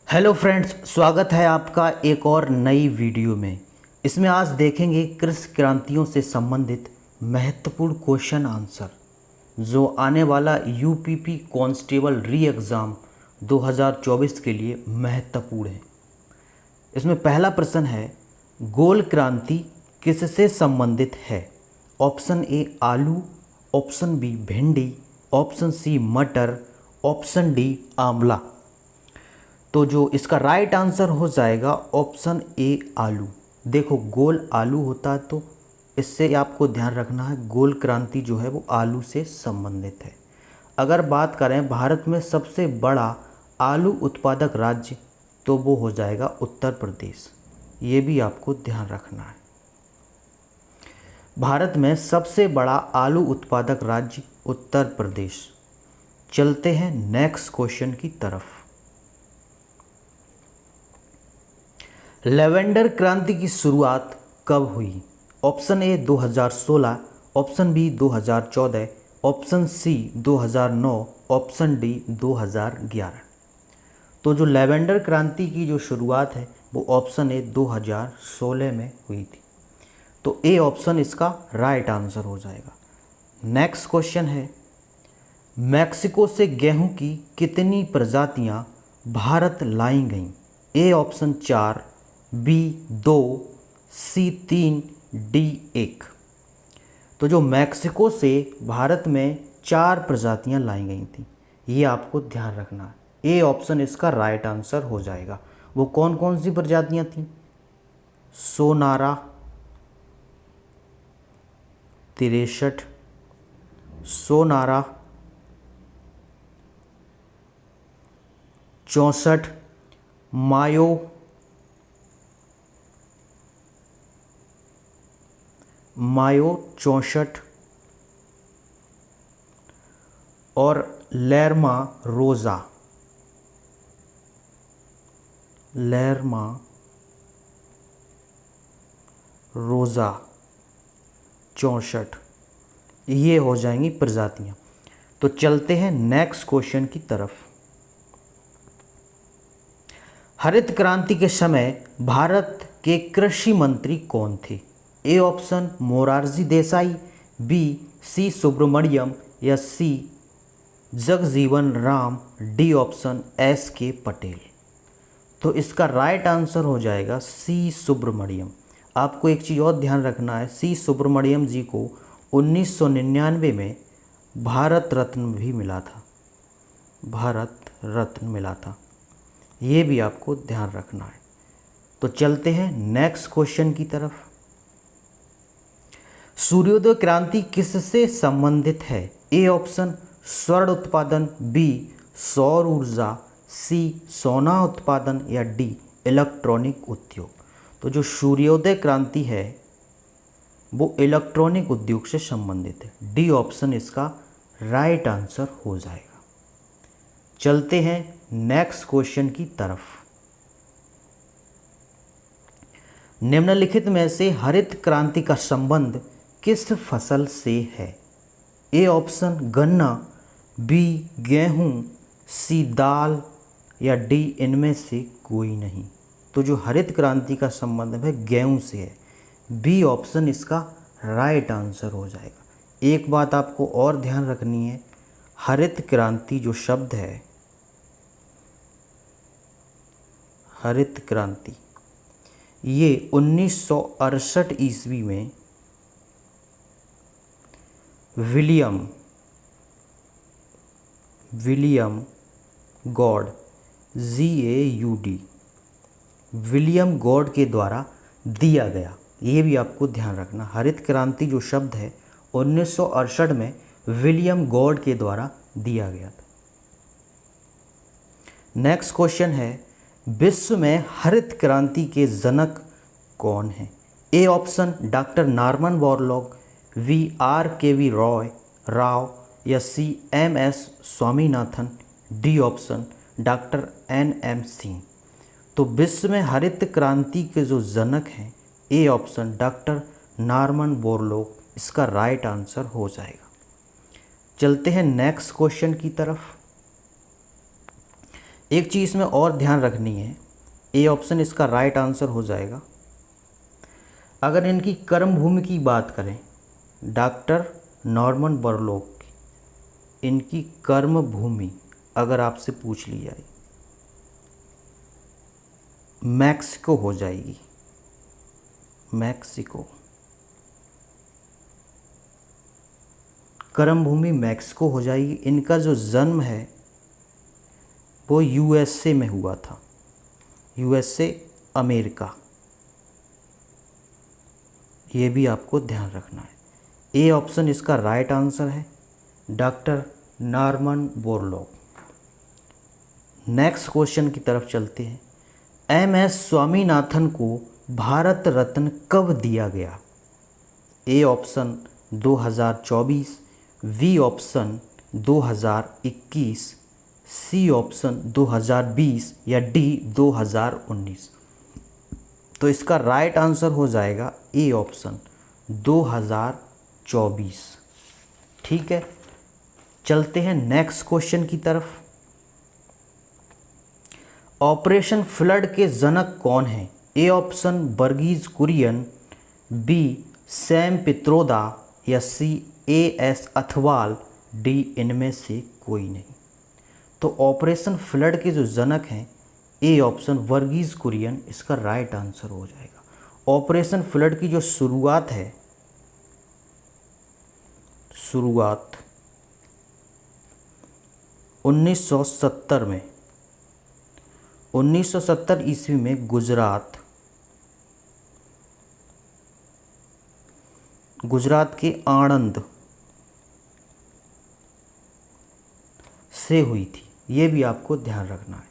Hello friends, स्वागत है आपका एक और नई वीडियो में। इसमें आज देखेंगे कृषि क्रांतियों से संबंधित महत्वपूर्ण क्वेश्चन आंसर जो आने वाला यूपीपी कांस्टेबल री एग्ज़ाम 2024 के लिए महत्वपूर्ण है। इसमें पहला प्रश्न है, गोल क्रांति किससे संबंधित है? ऑप्शन ए आलू, ऑप्शन बी भिंडी, ऑप्शन सी मटर, ऑप्शन डी आंवला। तो जो इसका राइट आंसर हो जाएगा ऑप्शन ए आलू। देखो, गोल आलू होता है तो इससे आपको ध्यान रखना है, गोल क्रांति जो है वो आलू से संबंधित है। अगर बात करें भारत में सबसे बड़ा आलू उत्पादक राज्य तो वो हो जाएगा उत्तर प्रदेश। ये भी आपको ध्यान रखना है। भारत में सबसे बड़ा आलू उत्पादक राज्य उत्तर प्रदेश। चलते हैं नेक्स्ट क्वेश्चन की तरफ। लेवेंडर क्रांति की शुरुआत कब हुई? Option A 2016, option B 2014, option C 2009, option D 2011। तो जो लेवेंडर क्रांति की जो शुरुआत है वो ऑप्शन ए 2016 में हुई थी। तो ए ऑप्शन इसका राइट आंसर हो जाएगा। नेक्स्ट क्वेश्चन है, मैक्सिको से गेहूं की कितनी प्रजातियां भारत लाई गईं? A option 4, B 2, C 3, D 1। तो जो मैक्सिको से भारत में 4 प्रजातियां लाई गई थी, ये आपको ध्यान रखना है। ए ऑप्शन इसका राइट आंसर हो जाएगा। वो कौन कौन सी प्रजातियां थी? सोनारा 63, सोनारा 64, मायो 64 और लेरमा रोज़ा 64। ये हो जाएंगी प्रजातियां। तो चलते हैं नेक्स्ट क्वेश्चन की तरफ। हरित क्रांति के समय भारत के कृषि मंत्री कौन थे? A option Morarji Desai, B C Subramaniam या C Jagjivan Ram, D option S K Patel. तो इसका राइट आंसर हो जाएगा सी सुब्रमण्यम। आपको एक चीज़ और ध्यान रखना है, सी सुब्रमण्यम जी को 1999 में भारत रत्न भी मिला था, भारत रत्न मिला था। ये भी आपको ध्यान रखना है। तो चलते हैं नेक्स्ट क्वेश्चन की तरफ। सूर्योदय क्रांति किससे संबंधित है? ए ऑप्शन स्वर्ण उत्पादन, बी सौर ऊर्जा, सी सोना उत्पादन या डी इलेक्ट्रॉनिक उद्योग। तो जो सूर्योदय क्रांति है वो इलेक्ट्रॉनिक उद्योग से संबंधित है। डी ऑप्शन इसका राइट आंसर हो जाएगा। चलते हैं नेक्स्ट क्वेश्चन की तरफ। निम्नलिखित में से हरित क्रांति का संबंध किस फसल से है? ए ऑप्शन गन्ना, बी गेहूं, सी दाल या डी इनमें से कोई नहीं। तो जो हरित क्रांति का संबंध है गेहूं से है। बी ऑप्शन इसका राइट आंसर हो जाएगा। एक बात आपको और ध्यान रखनी है, हरित क्रांति जो शब्द है, हरित क्रांति, ये 1968 ईस्वी में William God GAUD William God के द्वारा दिया गया। ये भी आपको ध्यान रखना। हरित क्रांति जो शब्द है 1968 में विलियम गॉड के द्वारा दिया गया था। नेक्स्ट क्वेश्चन है, विश्व में हरित क्रांति के जनक कौन हैं? A option doctor Norman Borlaug, VRKV Rao या सी MS Swaminathan, D option doctor NM Singh. तो विश्व में हरित क्रांति के जो जनक हैं, A option doctor Norman Borlaug इसका राइट आंसर हो जाएगा। चलते हैं नेक्स्ट क्वेश्चन की तरफ। एक चीज़ में और ध्यान रखनी है, ए ऑप्शन इसका राइट आंसर हो जाएगा। अगर इनकी कर्म भूमि की बात करें, डॉक्टर नॉर्मन बोरलॉग की इनकी कर्म भूमि अगर आपसे पूछ ली जाए, मैक्सिको हो जाएगी, मैक्सिको। कर्म भूमि मैक्सिको हो जाएगी। इनका जो जन्म है वो यूएसए में हुआ था, यूएसए अमेरिका। ये भी आपको ध्यान रखना है। ए ऑप्शन इसका राइट आंसर है, doctor Norman Borlaug. Next question की तरफ चलते हैं। एम एस स्वामीनाथन को भारत रत्न कब दिया गया? A option 2024, B option 2021, C option 2020 या डी 2019। तो इसका राइट आंसर हो जाएगा ए ऑप्शन 2024। ठीक है, चलते हैं नेक्स्ट क्वेश्चन की तरफ। ऑपरेशन फ्लड के जनक कौन हैं? A option Verghese Kurien, B Sam Pitroda या C A S Athwal, D इनमें से कोई नहीं। तो ऑपरेशन फ्लड के जो जनक हैं, ए ऑप्शन वर्गीज कुरियन इसका राइट आंसर हो जाएगा। ऑपरेशन फ्लड की जो शुरुआत है, शुरुआत 1970 में, 1970 ईस्वी में गुजरात के आणंद से हुई थी। ये भी आपको ध्यान रखना है।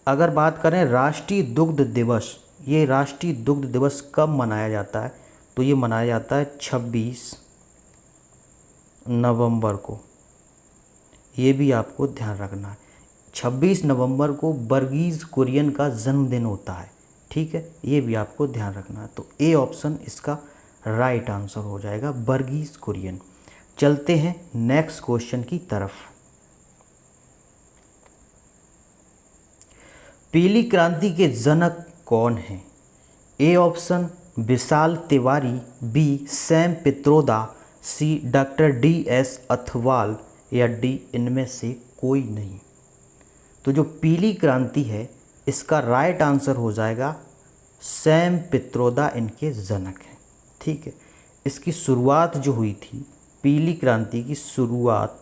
अगर बात करें राष्ट्रीय दुग्ध दिवस, ये राष्ट्रीय दुग्ध दिवस कब मनाया जाता है? तो ये मनाया जाता है 26 नवंबर को। ये भी आपको ध्यान रखना है। 26 नवंबर को वर्गीज कुरियन का जन्मदिन होता है। ठीक है, ये भी आपको ध्यान रखना है। तो ए ऑप्शन इसका राइट आंसर हो जाएगा, वर्गीज कुरियन। चलते हैं नेक्स्ट क्वेश्चन की तरफ। पीली क्रांति के जनक कौन हैं? A option Vishal Tiwari, B Sam Pitroda, C doctor D S Athawal या डी इनमें से कोई नहीं। तो जो पीली क्रांति है इसका राइट आंसर हो जाएगा सैम पित्रोदा इनके जनक हैं। ठीक है, इसकी शुरुआत जो हुई थी, पीली क्रांति की शुरुआत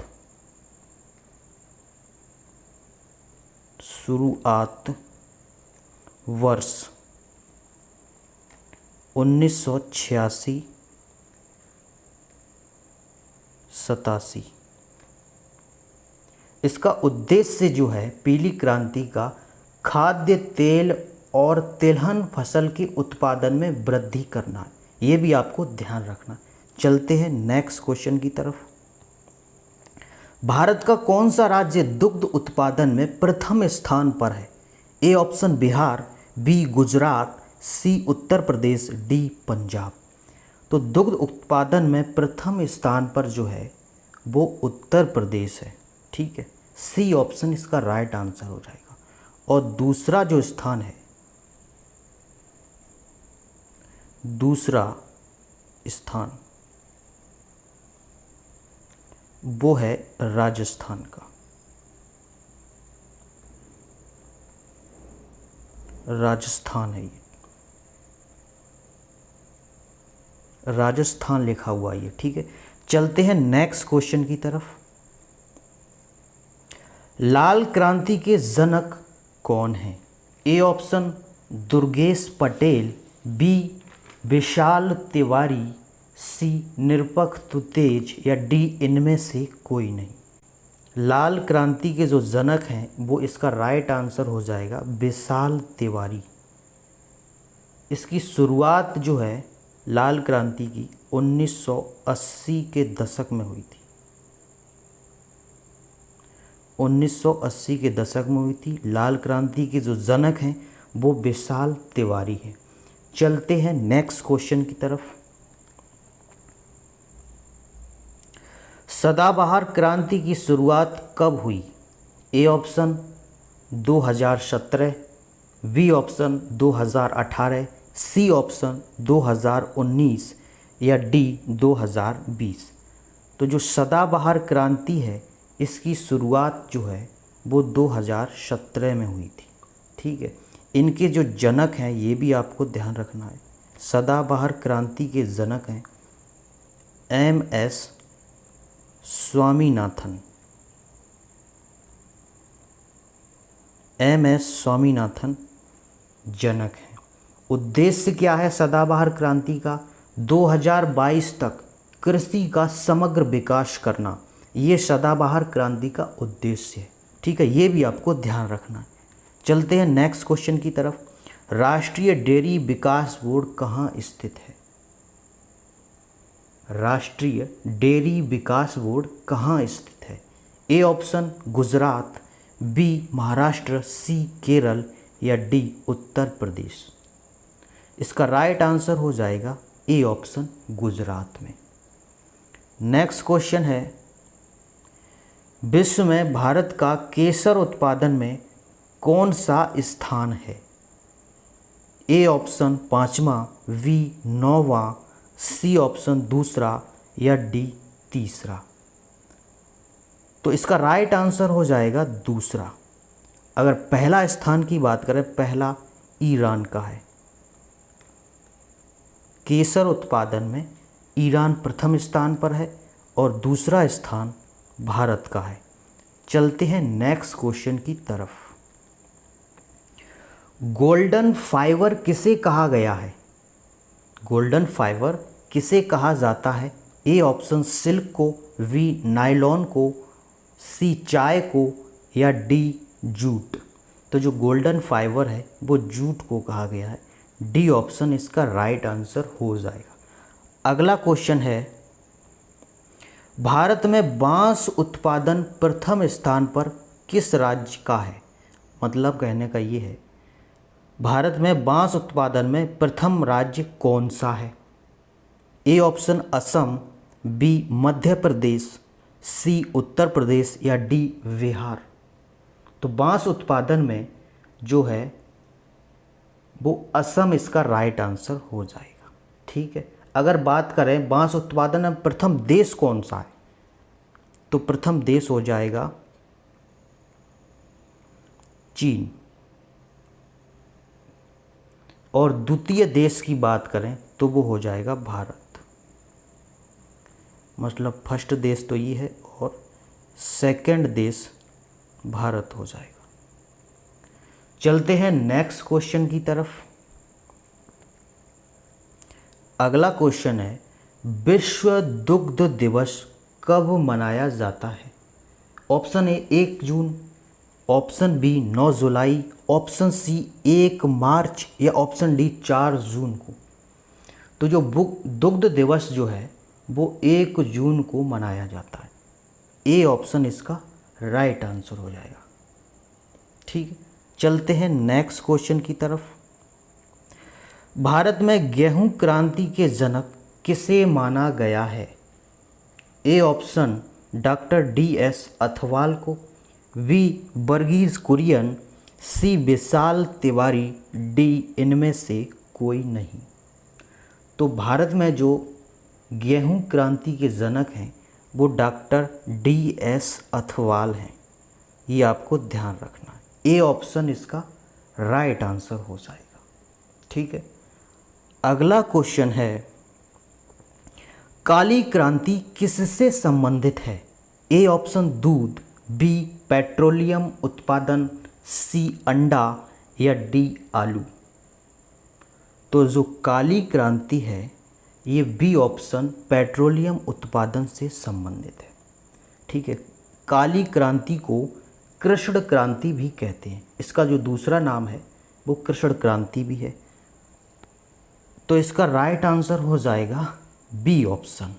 वर्ष 1986-87। इसका उद्देश्य जो है पीली क्रांति का खाद्य तेल और तिलहन फसल के उत्पादन में वृद्धि करना है। ये भी आपको ध्यान रखना। चलते हैं नेक्स्ट क्वेश्चन की तरफ। भारत का कौन सा राज्य दुग्ध उत्पादन में प्रथम स्थान पर है? A option Bihar, B Gujarat, C Uttar Pradesh, D Punjab. तो दुग्ध उत्पादन में प्रथम स्थान पर जो है वो उत्तर प्रदेश है। ठीक है, सी ऑप्शन इसका राइट आंसर हो जाएगा। और दूसरा जो स्थान है, दूसरा स्थान वो है राजस्थान का। राजस्थान है, ये राजस्थान लिखा हुआ है ये। ठीक है, चलते हैं नेक्स्ट क्वेश्चन की तरफ। लाल क्रांति के जनक कौन हैं? A option Durgesh Patel, B Vishal Tiwari, C Nirpaksh Tutej या डी इनमें से कोई नहीं। लाल क्रांति के जो जनक हैं वो इसका राइट आंसर हो जाएगा विशाल तिवारी। इसकी शुरुआत जो है लाल क्रांति की 1980 के दशक में हुई थी। 1980 के दशक में हुई थी। लाल क्रांति के जो जनक हैं वो विशाल तिवारी हैं। चलते हैं नेक्स्ट क्वेश्चन की तरफ। सदाबहार क्रांति की शुरुआत कब हुई? A option 2017, B option 2018, C option 2019 या डी 2020। तो जो सदाबहार क्रांति है इसकी शुरुआत जो है वो 2017 में हुई थी। ठीक है, इनके जो जनक हैं ये भी आपको ध्यान रखना है। सदाबहार क्रांति के जनक हैं एम.एस. स्वामीनाथन। एम.एस. स्वामीनाथन जनक हैं। उद्देश्य क्या है सदाबहार क्रांति का? 2022 तक कृषि का समग्र विकास करना, ये सदाबहार क्रांति का उद्देश्य है। ठीक है, ये भी आपको ध्यान रखना है। चलते हैं नेक्स्ट क्वेश्चन की तरफ। राष्ट्रीय डेयरी विकास बोर्ड कहाँ स्थित है? राष्ट्रीय डेयरी विकास बोर्ड कहाँ स्थित है? A option Gujarat, B Maharashtra, C Kerala या डी उत्तर प्रदेश। इसका राइट आंसर हो जाएगा ए ऑप्शन गुजरात में। नेक्स्ट क्वेश्चन है, विश्व में भारत का केसर उत्पादन में कौन सा स्थान है? ए ऑप्शन 5वां, बी 9वां, सी ऑप्शन 2रा या डी 3रा। तो इसका राइट आंसर हो जाएगा 2रा। अगर पहला स्थान की बात करें, पहला ईरान का है। केसर उत्पादन में ईरान प्रथम स्थान पर है और दूसरा स्थान भारत का है। चलते हैं नेक्स्ट क्वेश्चन की तरफ। गोल्डन फाइबर किसे कहा गया है? गोल्डन फाइबर किसे कहा जाता है? ए ऑप्शन सिल्क को, बी नायलॉन को, सी चाय को या डी जूट। तो जो गोल्डन फाइबर है वो जूट को कहा गया है। डी ऑप्शन इसका राइट आंसर हो जाएगा। अगला क्वेश्चन है, भारत में बांस उत्पादन प्रथम स्थान पर किस राज्य का है? मतलब कहने का ये है, भारत में बांस उत्पादन में प्रथम राज्य कौन सा है? A option Assam, B Madhya Pradesh, सी उत्तर प्रदेश या डी बिहार। तो बांस उत्पादन में जो है वो असम इसका राइट आंसर हो जाएगा। ठीक है, अगर बात करें बांस उत्पादन में प्रथम देश कौन सा है, तो प्रथम देश हो जाएगा चीन। और द्वितीय देश की बात करें तो वो हो जाएगा भारत। मतलब फर्स्ट देश तो ये है और सेकंड देश भारत हो जाएगा। चलते हैं नेक्स्ट क्वेश्चन की तरफ। अगला क्वेश्चन है, विश्व दुग्ध दिवस कब मनाया जाता है? ऑप्शन ए 1 जून, ऑप्शन बी 9 जुलाई, ऑप्शन सी 1 मार्च या ऑप्शन डी 4 जून को। तो जो दुग्ध दिवस जो है वो 1 जून को मनाया जाता है। ए ऑप्शन इसका राइट आंसर हो जाएगा। ठीक है, चलते हैं नेक्स्ट क्वेश्चन की तरफ। भारत में गेहूं क्रांति के जनक किसे माना गया है? A option doctor D S. Athawal को, B Varghese Kurien, C Vishal Tiwari, D इनमें से कोई नहीं। तो भारत में जो गेहूं क्रांति के जनक हैं वो डॉक्टर डी.एस. अथवाल हैं। ये आपको ध्यान रखना है। ए ऑप्शन इसका राइट आंसर हो जाएगा। ठीक है, अगला क्वेश्चन है, काली क्रांति किससे संबंधित है? ए ऑप्शन दूध, बी पेट्रोलियम उत्पादन, सी अंडा या डी आलू। तो जो काली क्रांति है ये बी ऑप्शन पेट्रोलियम उत्पादन से संबंधित है। ठीक है, काली क्रांति को कृष्ण क्रांति भी कहते हैं। इसका जो दूसरा नाम है वो कृष्ण क्रांति भी है। तो इसका राइट आंसर हो जाएगा बी ऑप्शन।